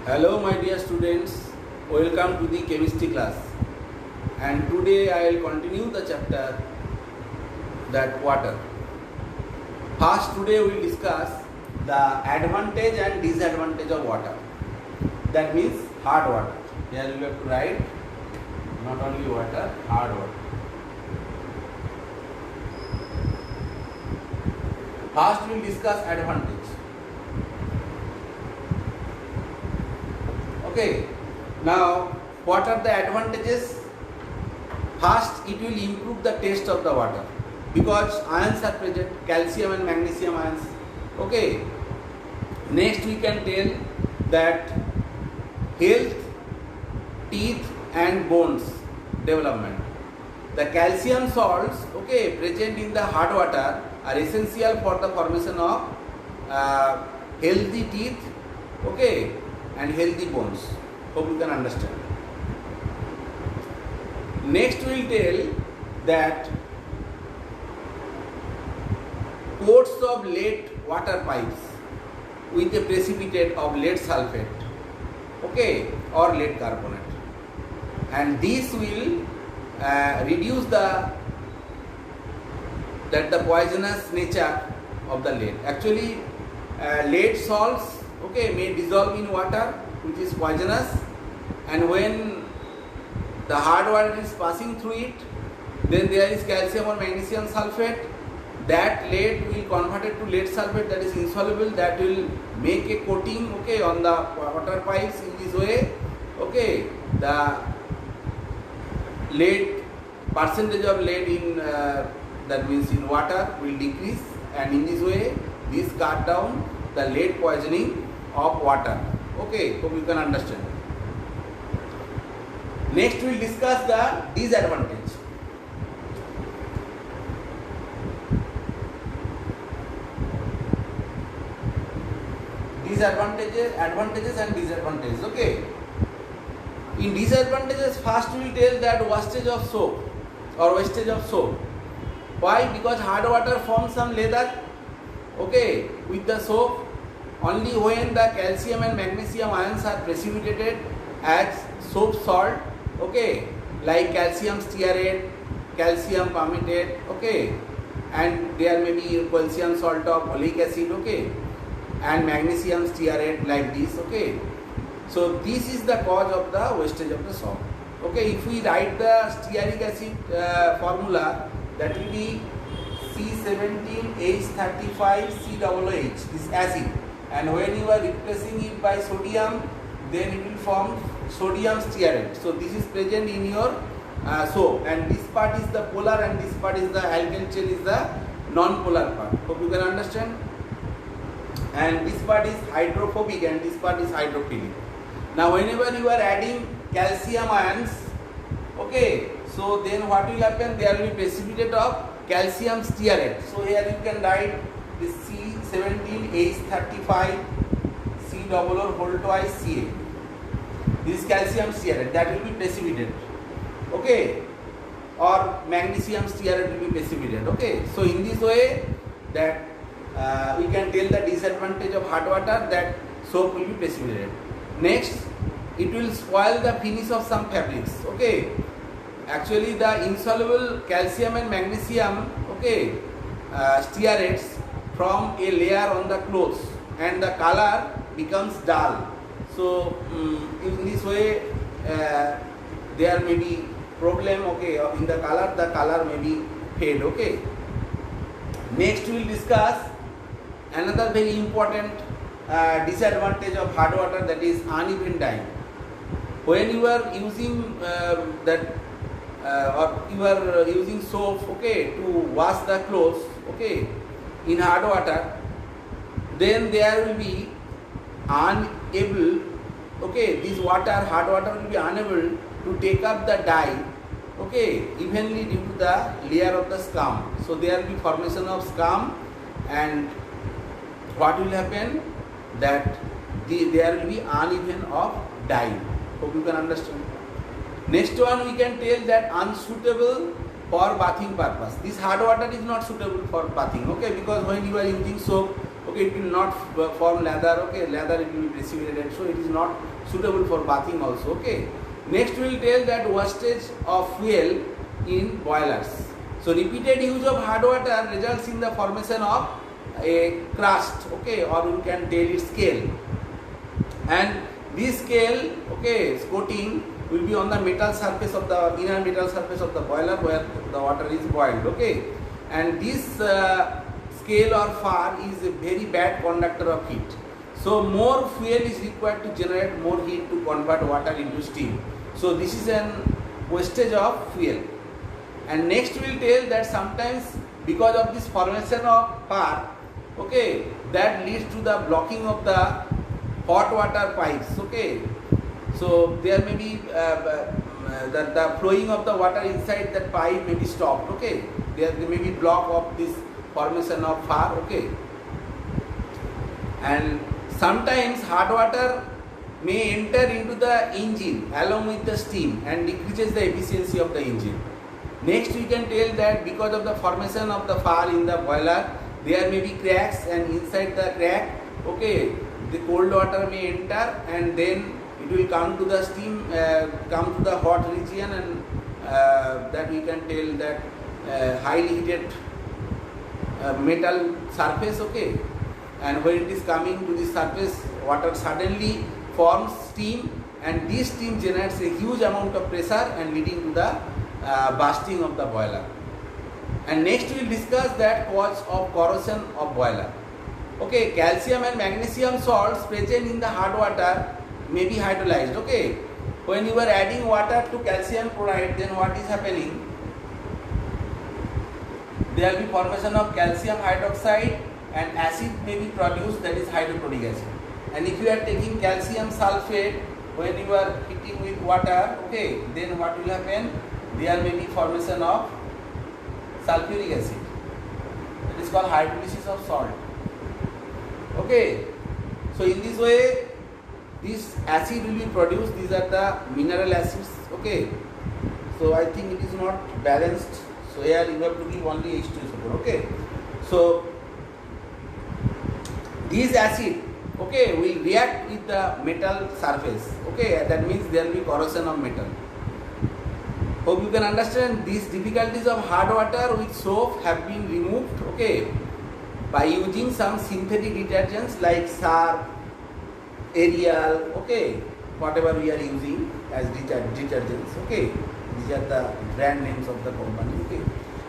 Hello my dear students, welcome to the chemistry class, and today I will continue the chapter that water. First, today we will discuss the advantage and disadvantage of water. That means hard water. Here you have to write not only water, hard water. First we will discuss advantage. Okay, now what are the advantages? First, it will improve the taste of the water because ions are present, calcium and magnesium ions. Okay, next we can tell that health, teeth and bones development. The calcium salts, okay, present in the hard water are essential for the formation of healthy teeth, okay, and healthy bones. Hope you can understand. Next we will tell that coats of lead water pipes with a precipitate of lead sulfate, okay, or lead carbonate, and this will reduce the poisonous nature of the lead. Actually, lead salts, okay, may dissolve in water which is poisonous, and when the hard water is passing through it, then there is calcium or magnesium sulfate. That lead will convert it to lead sulfate, that is insoluble, that will make a coating, okay, on the water pipes. In this way, okay, the lead percentage of lead in that means in water will decrease, and in this way this cut down the lead poisoning of water. Okay, hope you can understand. Next we will discuss the disadvantage. Advantages and disadvantages. Okay. In disadvantages, first we will tell that wastage of soap or wastage of soap. Why? Because hard water forms some leather, okay, with the soap. Only when the calcium and magnesium ions are precipitated as soap salt, okay, like calcium stearate, calcium palmitate, okay, and there may be calcium salt of oleic acid, okay, and magnesium stearate like this, okay. So this is the cause of the wastage of the soap. Okay, if we write the stearic acid formula, that will be C17H35COOH, this acid. And when you are replacing it by sodium, then it will form sodium stearate. So this is present in your soap, and this part is the polar and this part is the alkyl chain is the non-polar part. Hope you can understand. And this part is hydrophobic and this part is hydrophilic. Now whenever you are adding calcium ions, okay, so then what will happen? There will be precipitate of calcium stearate. So here you can write this C17H35COO2Ca. This calcium stearate, that will be precipitated, okay, or magnesium stearate will be precipitated, okay. So in this way, that we can tell the disadvantage of hot water, that soap will be precipitated. Next, it will spoil the finish of some fabrics, okay. Actually, the insoluble calcium and magnesium, okay, stearates from a layer on the clothes, and the color becomes dull. So in this way there may be problem, okay, in the color may be fade, okay. Next we will discuss another very important disadvantage of hard water, that is uneven dyeing. When you are using or you are using soap, okay, to wash the clothes, okay, in hard water, then there will be unable, okay, this water, hard water will be unable to take up the dye, okay, evenly due to the layer of the scum. So there will be formation of scum, and what will happen? That there will be uneven of dye. Hope you can understand. Next one we can tell that unsuitable for bathing purpose. This hard water is not suitable for bathing, okay, because when you are using soap, Okay, it will not form lather. Okay, lather it will be precipitated, so it is not suitable for bathing also. Okay, next we will tell that wastage of fuel in boilers. So repeated use of hard water results in the formation of a crust. Okay, or you can tell it scale, and this scale, okay, coating will be on the metal surface of the inner metal surface of the boiler where the water is boiled. Okay, and this scale or far is a very bad conductor of heat. So more fuel is required to generate more heat to convert water into steam. So this is an wastage of fuel. And next we will tell that sometimes because of this formation of far, okay, that leads to the blocking of the hot water pipes. Okay, so there may be the flowing of the water inside that pipe may be stopped. Okay, there may be block of this formation of far. Okay, and sometimes hot water may enter into the engine along with the steam and decreases the efficiency of the engine. Next we can tell that because of the formation of the far in the boiler, there may be cracks, and inside the crack, okay, the cold water may enter and then it will come to the steam, come to the hot region, and that we can tell that highly heated metal surface. Okay, and when it is coming to the surface, water suddenly forms steam, and this steam generates a huge amount of pressure and leading to the bursting of the boiler. And next we will discuss that cause of corrosion of boiler. Okay, calcium and magnesium salts present in the hard water may be hydrolyzed. Okay, when you are adding water to calcium chloride, then what is happening? There will be formation of calcium hydroxide and acid may be produced, that is hydrochloric acid. And if you are taking calcium sulfate, when you are heating with water, okay, then what will happen? There may be formation of sulfuric acid. It is called hydrolysis of salt. Okay, so in this way, this acid will be produced. These are the mineral acids. Okay, so I think it is not balanced. So here you have to give only H2SO4. Okay, so these acid, okay, will react with the metal surface. Okay, that means there will be corrosion of metal. Hope you can understand. These difficulties of hard water with soap have been removed, okay, by using some synthetic detergents like Surf, Ariel, okay, whatever we are using as detergents. Okay, these are the brand names of the company. Okay,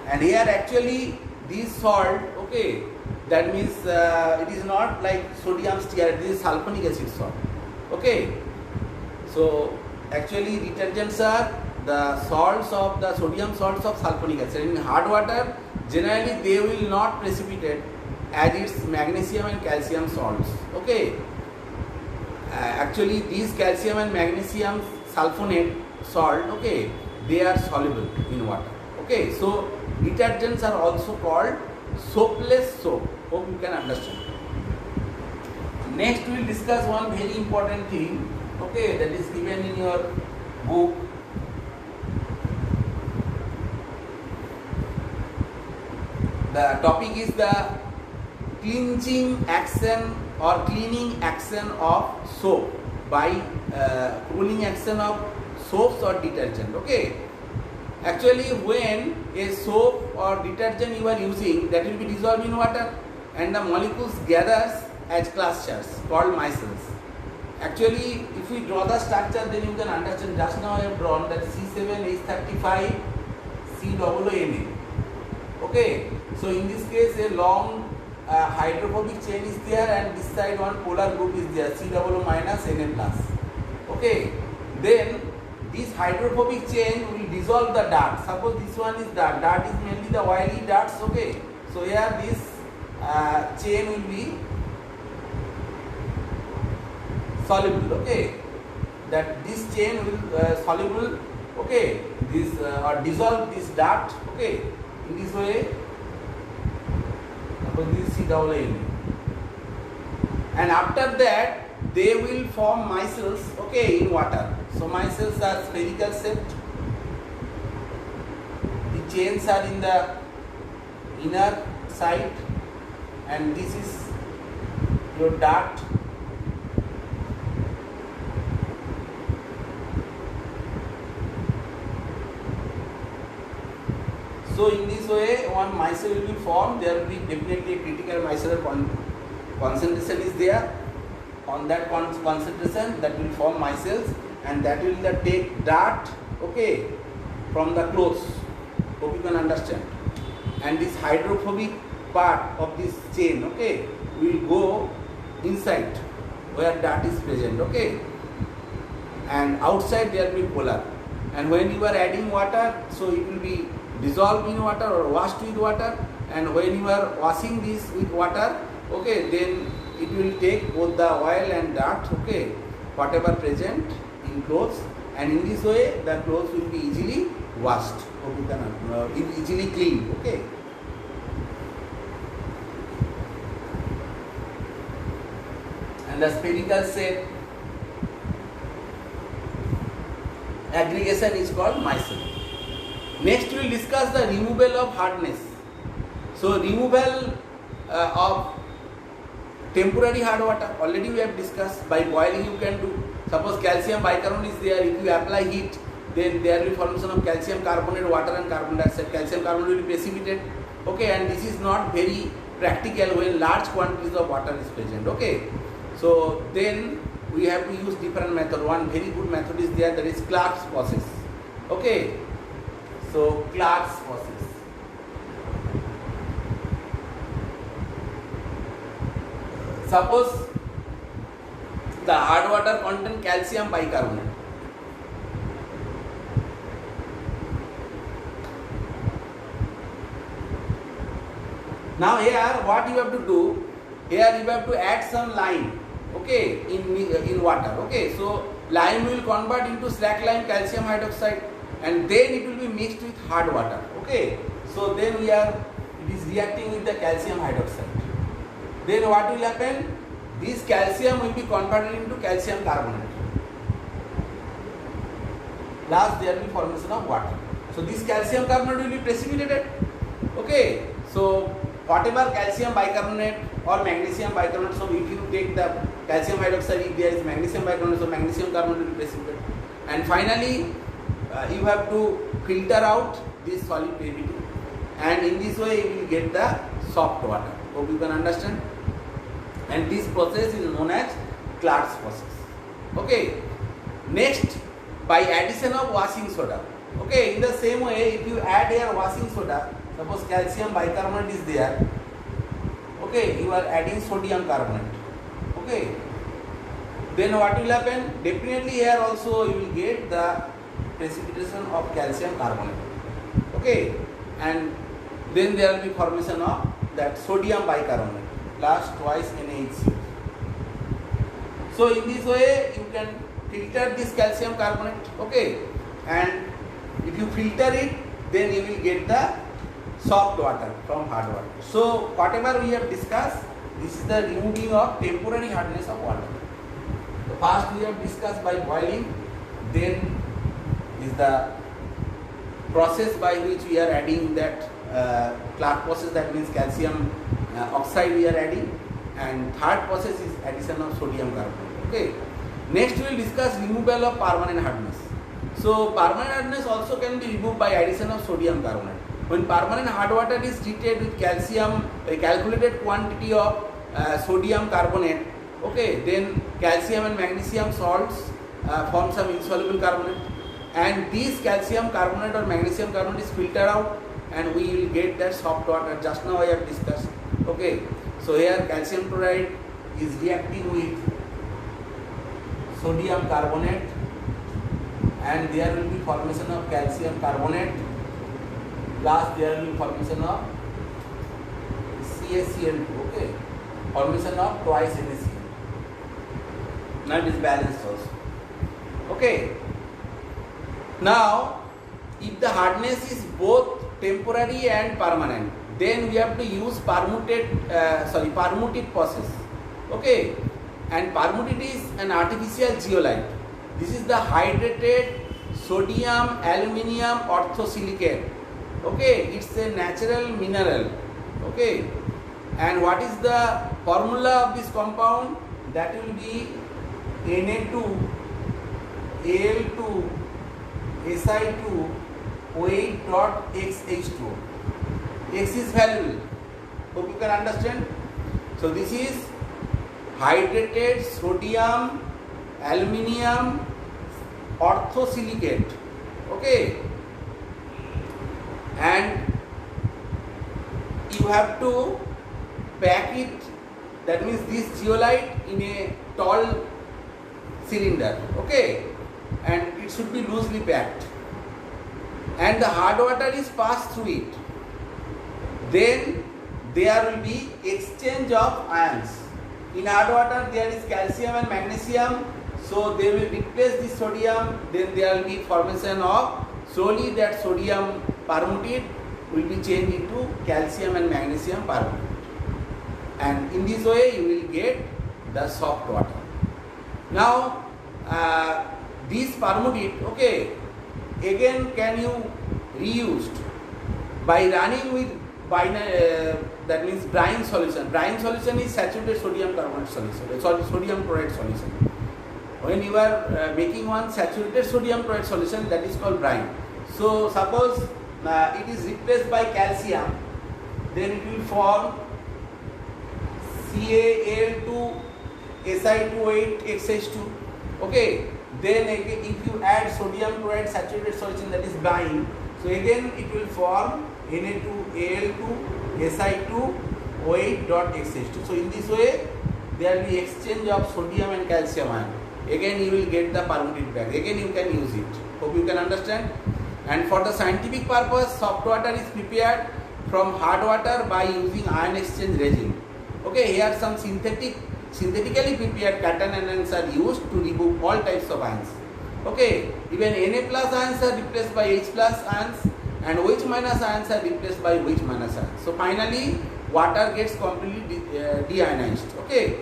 and here actually this salt, okay, that means it is not like sodium stearate. This is sulfonic acid salt. Okay, so actually detergents are the salts of the sodium salts of sulfonic acid. In hard water, generally they will not precipitate as its magnesium and calcium salts. Okay, actually these calcium and magnesium sulfonate salt, okay, they are soluble in water. Okay, so detergents are also called soapless soap. Hope you can understand. Next we will discuss one very important thing, okay, that is given in your book. The topic is the cleansing action or cleaning action of soap by cooling action of soaps or detergent. Okay, actually when a soap or detergent you are using, that will be dissolved in water and the molecules gathers as clusters called micelles. Actually, if we draw the structure, then you can understand. Just now I have drawn that C7H35 COONA. Okay, so in this case a long hydrophobic chain is there, and this side one polar group is there, COO minus Na+. Okay, then this hydrophobic chain will dissolve the dirt. Suppose this one is dirt. Dirt is mainly the oily darts. Okay, so here this chain will be soluble. Okay, that this chain will soluble. Okay, this or dissolve this dirt. Okay, in this way. Suppose this is COONA. And after that they will form micelles, okay, in water. So micelles are spherical shaped. The chains are in the inner side, and this is your dart. So in this way, one micelle will be formed. There will be definitely a critical micellar concentration is there. On that concentration, that will form micelles, and that will take dart, okay, from the clothes. Hope you can understand. And this hydrophobic part of this chain, okay, will go inside where dart is present, okay, and outside there will be polar. And when you are adding water, so it will be dissolved in water or washed with water, and when you are washing this with water, okay, then it will take both the oil and dart, okay, whatever present in clothes, and in this way the clothes will be easily washed, okay, easily cleaned, okay. And the spherical shape aggregation is called micelle. Next we will discuss the removal of hardness. So removal of temporary hard water, already we have discussed. By boiling you can do. Suppose calcium bicarbonate is there, if you apply heat, then there will be formation of calcium carbonate, water and carbon dioxide. Calcium carbonate will be precipitated, okay, and this is not very practical when large quantities of water is present, okay. So then we have to use different method. One very good method is there, that is Clark's process, okay. So Clark's process. Suppose the hard water contain calcium bicarbonate. Now here what you have to do, here you have to add some lime, okay, in water, okay. So lime will convert into slack lime calcium hydroxide, and then it will be mixed with hard water, okay. So then it is reacting with the calcium hydroxide. Then what will happen? This calcium will be converted into calcium carbonate. Last there will be formation of water. So this calcium carbonate will be precipitated, okay. So whatever calcium bicarbonate or magnesium bicarbonate, so if you take the calcium hydroxide, if there is magnesium bicarbonate, so magnesium carbonate will be precipitated. And finally you have to filter out this solid PbT, and in this way you will get the soft water. Hope you can understand. And this process is known as Clark's process, okay. Next, by addition of washing soda, okay, in the same way, if you add here washing soda, suppose calcium bicarbonate is there, okay, you are adding sodium carbonate, okay, then what will happen? Definitely here also you will get the precipitation of calcium carbonate, okay, and then there will be formation of that sodium bicarbonate, last twice NaHCl. So in this way you can filter this calcium carbonate, okay, and if you filter it, then you will get the soft water from hard water. So whatever we have discussed, this is the removing of temporary hardness of water. So first we have discussed by boiling, then is the process by which we are adding that Clark process, that means calcium oxide we are adding, and third process is addition of sodium carbonate, okay. Next we will discuss removal of permanent hardness. So permanent hardness also can be removed by addition of sodium carbonate. When permanent hard water is treated with calcium, a calculated quantity of sodium carbonate, okay, then calcium and magnesium salts form some insoluble carbonate, and this calcium carbonate or magnesium carbonate is filtered out, and we will get that soft water. Just now I have discussed, okay. So here calcium chloride is reacting with sodium carbonate, and there will be formation of calcium carbonate. Last there will be formation of CaCl2, okay, formation of twice NaCl. Now it is balanced also, okay. Now if the hardness is both temporary and permanent, then we have to use permuted process, okay. And permuted is an artificial zeolite. This is the hydrated sodium aluminium orthosilicate, okay. It's a natural mineral, okay, And what is the formula of this compound? That will be Na2Al2Si2OH.XH2. X is valuable. Hope you can understand. So this is hydrated sodium aluminium orthosilicate. Okay, and you have to pack it, that means this zeolite, in a tall cylinder. Okay, and it should be loosely packed, and the hard water is passed through it. Then there will be exchange of ions. In hard water there is calcium and magnesium, so they will replace the sodium. Then there will be formation of, slowly that sodium permutate will be changed into calcium and magnesium permutate, and in this way you will get the soft water. Now this permutate, okay, again can you reused by running with that means brine solution. Brine solution is saturated sodium carbonate solution, sodium chloride solution. When you are making one saturated sodium chloride solution, that is called brine. So suppose it is replaced by calcium, then it will form CaL2Si2OH.XH2. Okay, then again if you add sodium chloride saturated solution, that is brine, so again it will form Na2Al2Si2OH.XH2. So in this way there will be exchange of sodium and calcium ion. Again you will get the permutate back. Again you can use it. Hope you can understand. And for the scientific purpose, soft water is prepared from hard water by using ion exchange resin. Okay, here some synthetically prepared cation anions are used to remove all types of ions. Okay, even Na plus ions are replaced by H plus ions, and OH minus ions are replaced by OH minus ions. So finally water gets completely deionized. Okay,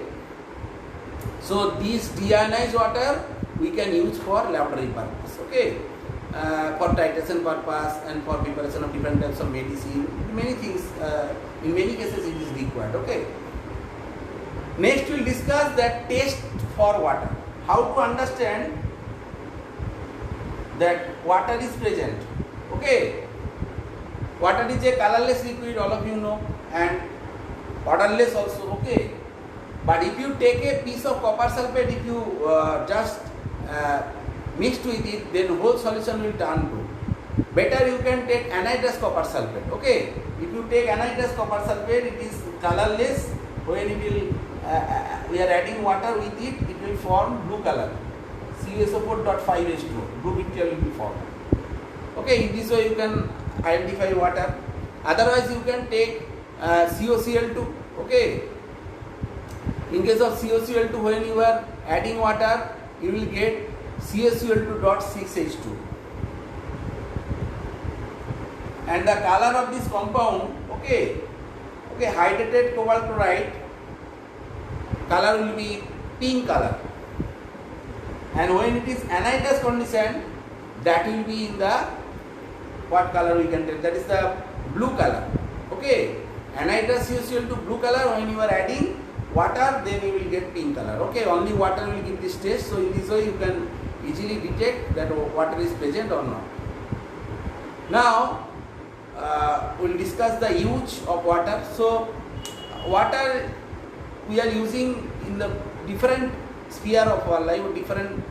so this deionized water we can use for laboratory purpose. Okay, for titration purpose and for preparation of different types of medicine, many things, in many cases it is required. Okay, next we will discuss that test for water. How to understand that water is present. Okay, water is a colorless liquid, all of you know, and odorless also. Okay, but if you take a piece of copper sulfate, if you just mixed with it, then whole solution will turn blue. Better you can take anhydrous copper sulfate. Okay, if you take anhydrous copper sulfate, it is colorless. When it will we are adding water with it, it will form blue color, CaSO4.5H2O, blue picture will be formed. Okay, in this way you can identify water. Otherwise you can take CoCl2. Okay, in case of CoCl2, when you are adding water, you will get CaCl2.6H2, and the color of this compound, okay, hydrated cobalt chloride, color will be pink color, and when it is anhydrous condition, that will be in the what color we can tell, that is the blue color. Okay, anhydrous CoCl2 blue color. When you are adding water, then you will get pink color. Okay, only water will give this taste. So in this way you can easily detect that water is present or not. Now we will discuss the use of water. So water we are using in the different sphere of our life, different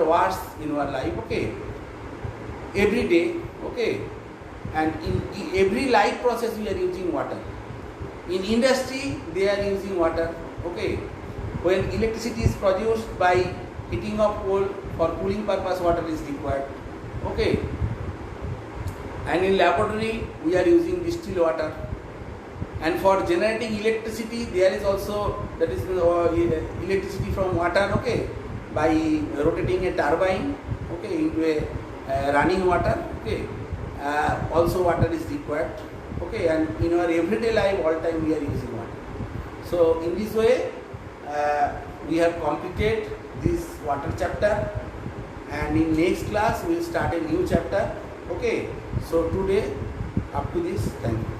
words in our life. Okay, every day. Okay, and in every life process we are using water. In industry they are using water. Okay, when electricity is produced by heating of coal, for cooling purpose water is required. Okay, and in laboratory we are using distilled water, and for generating electricity there is also, that is electricity from water. Okay, by rotating a turbine, okay, into a running water. Okay, also water is required. Okay, and in our everyday life all time we are using water. So in this way we have completed this water chapter, and in next class we will start a new chapter. Okay, so today up to this, thank you.